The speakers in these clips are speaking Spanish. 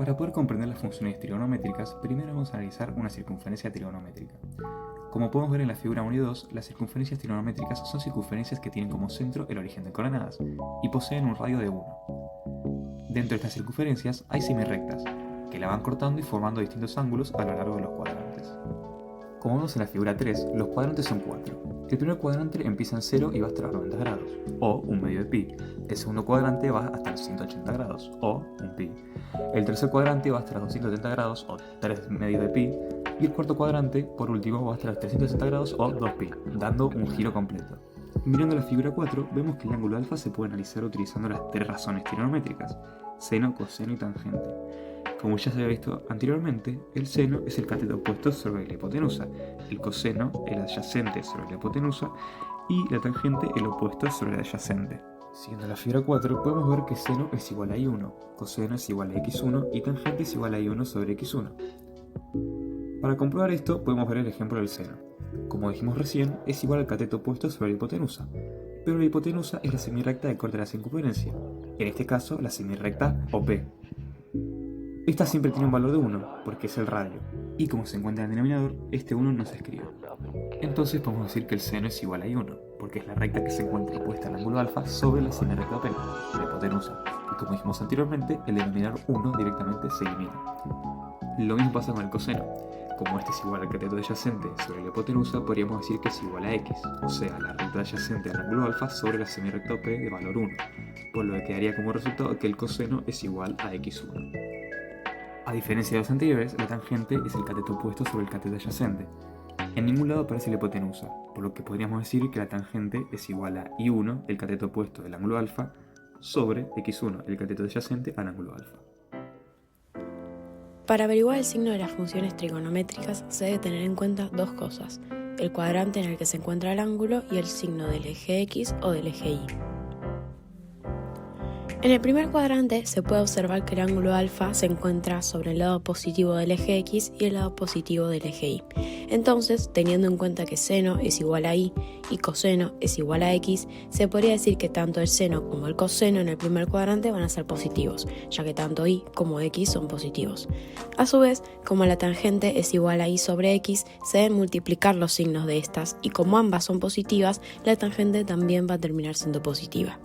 Para poder comprender las funciones trigonométricas, primero vamos a analizar una circunferencia trigonométrica. Como podemos ver en la figura 1 y 2, las circunferencias trigonométricas son circunferencias que tienen como centro el origen de coordenadas y poseen un radio de 1. Dentro de estas circunferencias hay semirrectas, que la van cortando y formando distintos ángulos a lo largo de los cuadrantes. Como vemos en la figura 3, los cuadrantes son 4. El primer cuadrante empieza en 0 y va hasta los 90 grados, o un medio de pi. El segundo cuadrante va hasta los 180 grados, o un pi. El tercer cuadrante va hasta los 270 grados, o 3 medios de pi. Y el cuarto cuadrante, por último, va hasta los 360 grados, o 2 pi, dando un giro completo. Mirando la figura 4, vemos que el ángulo alfa se puede analizar utilizando las tres razones trigonométricas: seno, coseno y tangente. Como ya se había visto anteriormente, el seno es el cateto opuesto sobre la hipotenusa, el coseno el adyacente sobre la hipotenusa y la tangente el opuesto sobre la adyacente. Siguiendo la figura 4, podemos ver que seno es igual a I1, coseno es igual a x1 y tangente es igual a I1 sobre x1. Para comprobar esto, podemos ver el ejemplo del seno. Como dijimos recién, es igual al cateto opuesto sobre la hipotenusa, pero la hipotenusa es la semirrecta del corte de la circunferencia, en este caso la semirrecta OP. Esta siempre tiene un valor de 1, porque es el radio, y como se encuentra en el denominador, este 1 no se escribe. Entonces podemos decir que el seno es igual a I1, porque es la recta que se encuentra opuesta al ángulo alfa sobre la semirrecta OP, la hipotenusa, y como dijimos anteriormente, el denominador 1 directamente se elimina. Lo mismo pasa con el coseno. Como este es igual al cateto adyacente sobre la hipotenusa, podríamos decir que es igual a x, o sea, la recta adyacente al ángulo alfa sobre la semirrecta OP de valor 1, por lo que quedaría como resultado que el coseno es igual a x1. A diferencia de los anteriores, la tangente es el cateto opuesto sobre el cateto adyacente. En ningún lado aparece la hipotenusa, por lo que podríamos decir que la tangente es igual a I1, el cateto opuesto del ángulo alfa, sobre x1, el cateto adyacente al ángulo alfa. Para averiguar el signo de las funciones trigonométricas se debe tener en cuenta dos cosas: el cuadrante en el que se encuentra el ángulo y el signo del eje X o del eje Y. En el primer cuadrante se puede observar que el ángulo alfa se encuentra sobre el lado positivo del eje X y el lado positivo del eje Y. Entonces, teniendo en cuenta que seno es igual a Y y coseno es igual a X, se podría decir que tanto el seno como el coseno en el primer cuadrante van a ser positivos, ya que tanto Y como X son positivos. A su vez, como la tangente es igual a Y sobre X, se deben multiplicar los signos de estas, y como ambas son positivas, la tangente también va a terminar siendo positiva.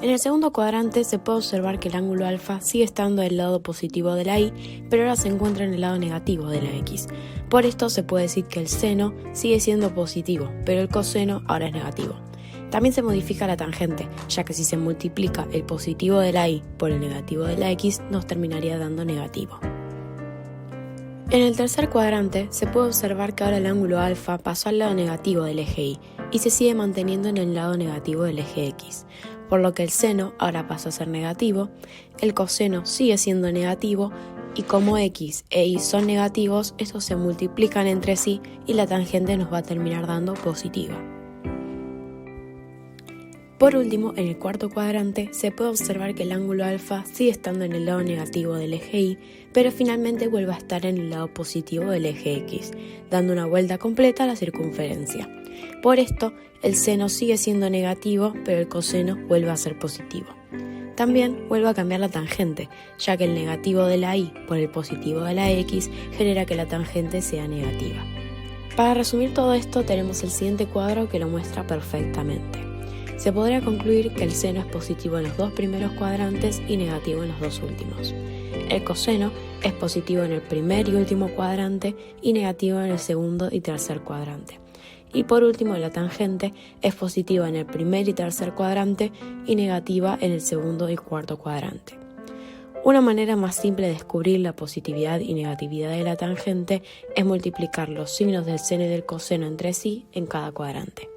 En el segundo cuadrante se puede observar que el ángulo alfa sigue estando del lado positivo de la Y, pero ahora se encuentra en el lado negativo de la X. Por esto se puede decir que el seno sigue siendo positivo, pero el coseno ahora es negativo. También se modifica la tangente, ya que si se multiplica el positivo de la Y por el negativo de la X, nos terminaría dando negativo. En el tercer cuadrante se puede observar que ahora el ángulo alfa pasó al lado negativo del eje Y se sigue manteniendo en el lado negativo del eje X, por lo que el seno ahora pasa a ser negativo, el coseno sigue siendo negativo, y como X e Y son negativos, estos se multiplican entre sí y la tangente nos va a terminar dando positiva. Por último, en el cuarto cuadrante se puede observar que el ángulo alfa sigue estando en el lado negativo del eje Y, pero finalmente vuelve a estar en el lado positivo del eje X, dando una vuelta completa a la circunferencia. Por esto, el seno sigue siendo negativo, pero el coseno vuelve a ser positivo. También vuelve a cambiar la tangente, ya que el negativo de la Y por el positivo de la X genera que la tangente sea negativa. Para resumir todo esto, tenemos el siguiente cuadro que lo muestra perfectamente. Se podría concluir que el seno es positivo en los dos primeros cuadrantes y negativo en los dos últimos. El coseno es positivo en el primer y último cuadrante y negativo en el segundo y tercer cuadrante. Y por último, la tangente es positiva en el primer y tercer cuadrante y negativa en el segundo y cuarto cuadrante. Una manera más simple de descubrir la positividad y negatividad de la tangente es multiplicar los signos del seno y del coseno entre sí en cada cuadrante.